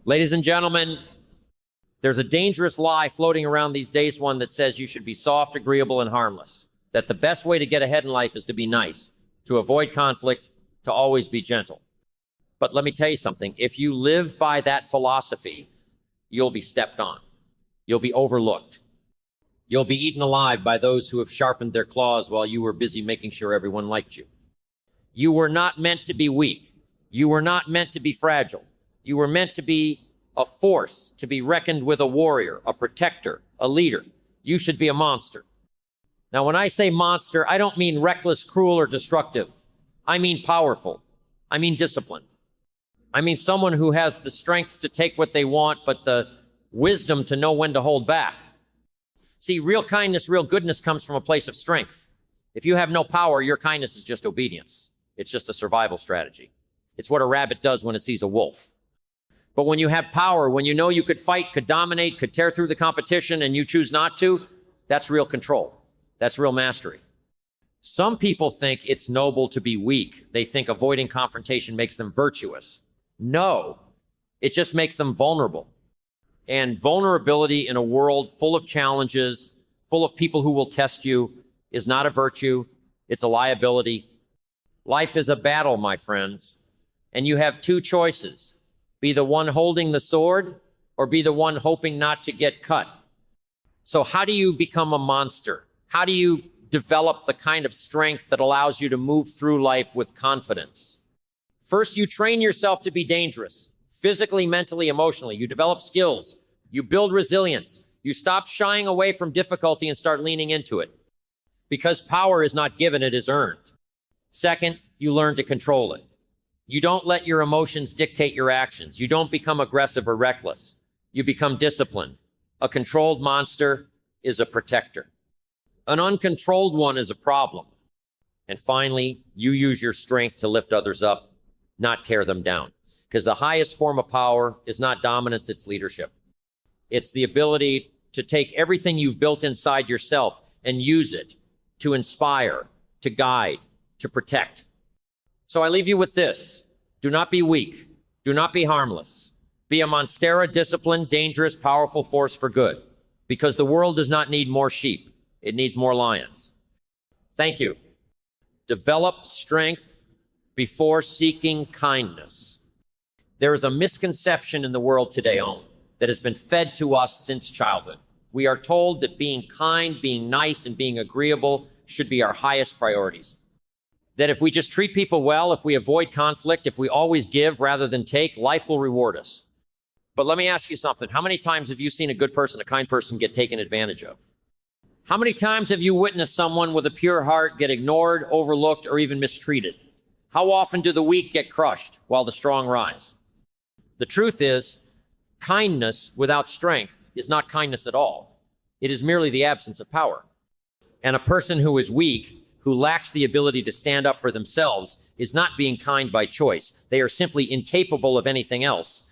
Ladies and gentlemen, there's a dangerous lie floating around these days, one that says you should be soft, agreeable, and harmless. That the best way to get ahead in life is to be nice, to avoid conflict, to always be gentle. But let me tell you something. If you live by that philosophy, you'll be stepped on. You'll be overlooked. You'll be eaten alive by those who have sharpened their claws while you were busy making sure everyone liked you. You were not meant to be weak. You were not meant to be fragile. You were meant to be a force, to be reckoned with, a warrior, a protector, a leader. You should be a monster. Now, when I say monster, I don't mean reckless, cruel, or destructive. I mean powerful. I mean disciplined. I mean someone who has the strength to take what they want, but the wisdom to know when to hold back. See, real kindness, real goodness comes from a place of strength. If you have no power, your kindness is just obedience. It's just a survival strategy. It's what a rabbit does when it sees a wolf. But when you have power, when you know you could fight, could dominate, could tear through the competition, and you choose not to, that's real control. That's real mastery. Some people think it's noble to be weak. They think avoiding confrontation makes them virtuous. No, it just makes them vulnerable. And vulnerability in a world full of challenges, full of people who will test you, is not a virtue. It's a liability. Life is a battle, my friends. And you have two choices. Be the one holding the sword or be the one hoping not to get cut. So how do you become a monster? How do you develop the kind of strength that allows you to move through life with confidence? First, you train yourself to be dangerous, physically, mentally, emotionally. You develop skills. You build resilience. You stop shying away from difficulty and start leaning into it. Because power is not given, it is earned. Second, you learn to control it. You don't let your emotions dictate your actions. You don't become aggressive or reckless. You become disciplined. A controlled monster is a protector. An uncontrolled one is a problem. And finally, you use your strength to lift others up, not tear them down. Because the highest form of power is not dominance, it's leadership. It's the ability to take everything you've built inside yourself and use it to inspire, to guide, to protect. So I leave you with this. Do not be weak. Do not be harmless. Be a monstera, disciplined, dangerous, powerful force for good. Because the world does not need more sheep. It needs more lions. Thank you. Develop strength before seeking kindness. There is a misconception in the world today that has been fed to us since childhood. We are told that being kind, being nice, and being agreeable should be our highest priorities. That if we just treat people well, if we avoid conflict, if we always give rather than take, life will reward us. But let me ask you something. How many times have you seen a good person, a kind person, get taken advantage of? How many times have you witnessed someone with a pure heart get ignored, overlooked, or even mistreated? How often do the weak get crushed while the strong rise? The truth is, kindness without strength is not kindness at all. It is merely the absence of power. And a person who is weak, who lacks the ability to stand up for themselves, is not being kind by choice. They are simply incapable of anything else.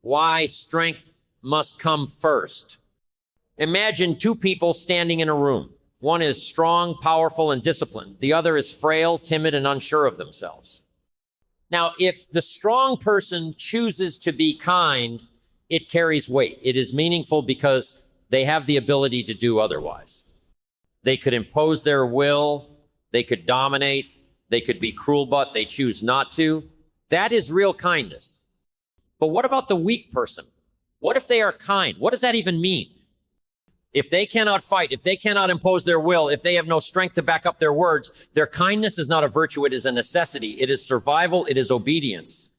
Why strength must come first. Imagine two people standing in a room. One is strong, powerful, and disciplined. The other is frail, timid, and unsure of themselves. Now, if the strong person chooses to be kind, it carries weight. It is meaningful because they have the ability to do otherwise. They could impose their will. They could dominate. They could be cruel, but they choose not to. That is real kindness. But what about the weak person? What if they are kind? What does that even mean? If they cannot fight, if they cannot impose their will, if they have no strength to back up their words, their kindness is not a virtue, it is a necessity. It is survival, it is obedience.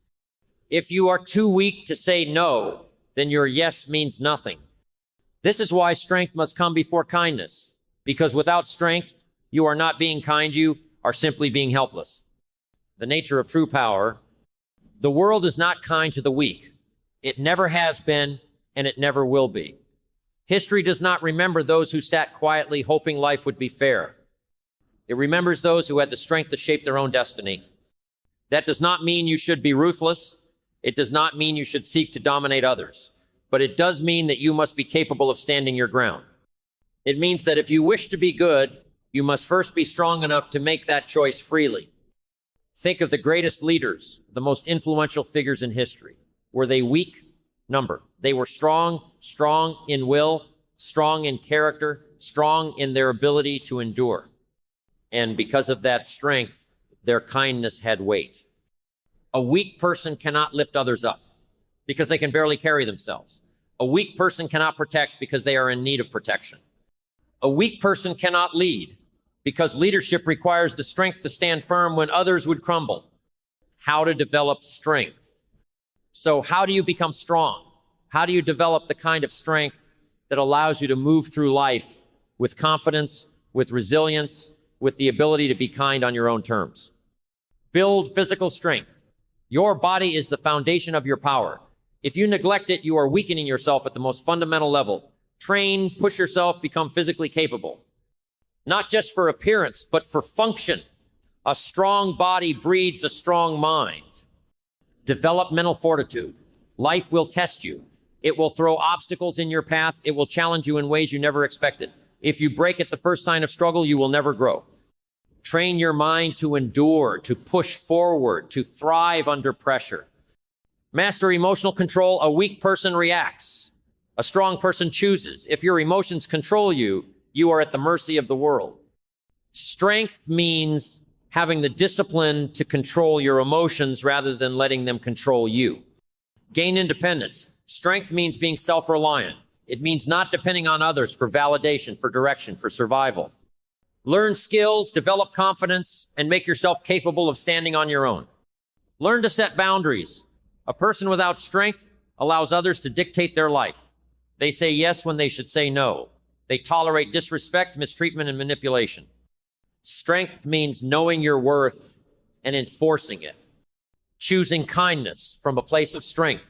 If you are too weak to say no, then your yes means nothing. This is why strength must come before kindness. Because without strength, you are not being kind, you are simply being helpless. The nature of true power, the world is not kind to the weak. It never has been, and it never will be. History does not remember those who sat quietly hoping life would be fair. It remembers those who had the strength to shape their own destiny. That does not mean you should be ruthless. It does not mean you should seek to dominate others. But it does mean that you must be capable of standing your ground. It means that if you wish to be good, you must first be strong enough to make that choice freely. Think of the greatest leaders, the most influential figures in history. Were they weak? number. They were strong in will, strong in character, strong in their ability to endure. And because of that strength, their kindness had weight. A weak person cannot lift others up because they can barely carry themselves. A weak person cannot protect because they are in need of protection. A weak person cannot lead because leadership requires the strength to stand firm when others would crumble. How to develop strength. So how do you become strong? How do you develop the kind of strength that allows you to move through life with confidence, with resilience, with the ability to be kind on your own terms? Build physical strength. Your body is the foundation of your power. If you neglect it, you are weakening yourself at the most fundamental level. Train, push yourself, become physically capable. Not just for appearance, but for function. A strong body breeds a strong mind. Develop mental fortitude. Life will test you. It will throw obstacles in your path. It will challenge you in ways you never expected. If you break at the first sign of struggle, you will never grow. Train your mind to endure, to push forward, to thrive under pressure. Master emotional control. A weak person reacts. A strong person chooses. If your emotions control you, you are at the mercy of the world. Strength means having the discipline to control your emotions rather than letting them control you. Gain independence. Strength means being self-reliant. It means not depending on others for validation, for direction, for survival. Learn skills, develop confidence, and make yourself capable of standing on your own. Learn to set boundaries. A person without strength allows others to dictate their life. They say yes when they should say no. They tolerate disrespect, mistreatment, and manipulation. Strength means knowing your worth and enforcing it. Choosing kindness from a place of strength.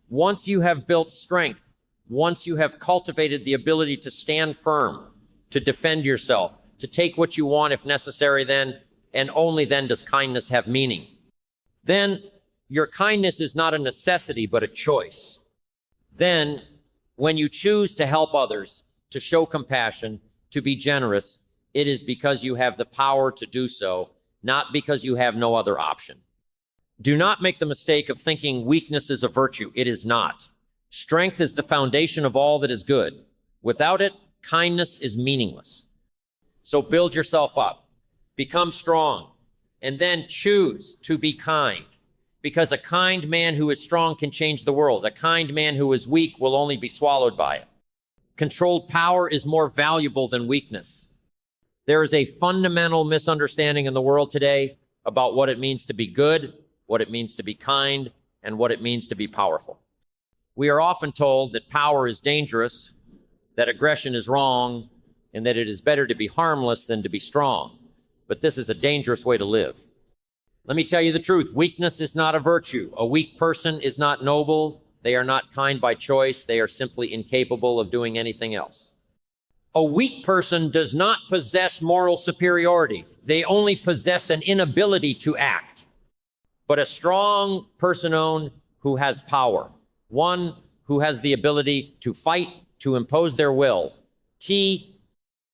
Once you have built strength, once you have cultivated the ability to stand firm, to defend yourself, to take what you want if necessary, then and only then does kindness have meaning. Then your kindness is not a necessity, but a choice. Then when you choose to help others, to show compassion, to be generous, it is because you have the power to do so, not because you have no other option. Do not make the mistake of thinking weakness is a virtue. It is not. Strength is the foundation of all that is good. Without it, kindness is meaningless. So build yourself up, become strong, and then choose to be kind. Because a kind man who is strong can change the world. A kind man who is weak will only be swallowed by it. Controlled power is more valuable than weakness. There is a fundamental misunderstanding in the world today about what it means to be good, what it means to be kind, and what it means to be powerful. We are often told that power is dangerous, that aggression is wrong, and that it is better to be harmless than to be strong. But this is a dangerous way to live. Let me tell you the truth. Weakness is not a virtue. A weak person is not noble. They are not kind by choice. They are simply incapable of doing anything else. A weak person does not possess moral superiority. They only possess an inability to act. But a strong person who has power, one who has the ability to fight, to impose their will, THICH,